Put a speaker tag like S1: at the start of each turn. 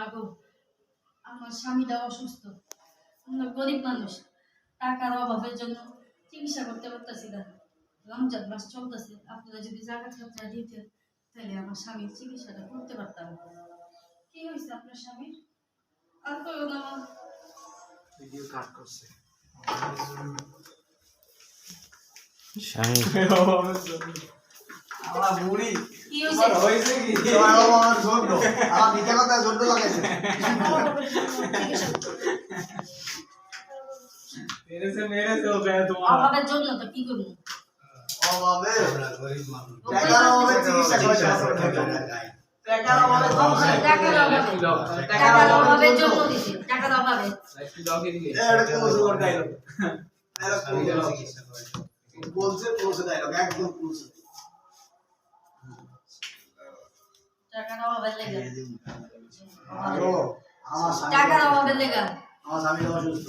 S1: মাগো, আমার স্বামীটা অসুস্থ, আমরা গরিব মানুষ, টাকার অভাবের জন্য চিকিৎসা করতে পারতেছি না। রমজান মাস চলতেছে, আপনারা যদি জাকাত ফাতরা দিতেন তাহলে আমার স্বামীর চিকিৎসাটা করতে পারতাম। কি হয়েছে আপনার স্বামীর? আর কইও না মা।
S2: ভিডিও কাট করছে
S3: স্বামী
S2: আমার বুড়ি
S1: কি হয়েছে?
S2: তোমার হয়েছে কি
S4: আমার জন্য আমার মিথ্যা কথা জন্য লাগাইছে
S2: মেরেছে ওকে তোমার
S1: অভাবের জন্য তো কি করবো?
S4: অভাবে
S5: আমরা গরিব মানুষ
S4: টাকার অভাবে চিকিৎসা করাইছে টাকার অভাবে
S1: টাকার অভাবের জন্য দিছে, টাকার অভাবে।
S4: এটা ক্লোজ ওর ডায়লগ
S5: স্বামীর চিকিৎসা করে
S4: বলছে ক্লোজ ডায়লগ একদম ক্লোজ
S1: টাকার অভাবের লেগে,
S4: আমার
S1: টাকার অভাবের লেগে
S4: আমার স্বামী অসুস্থ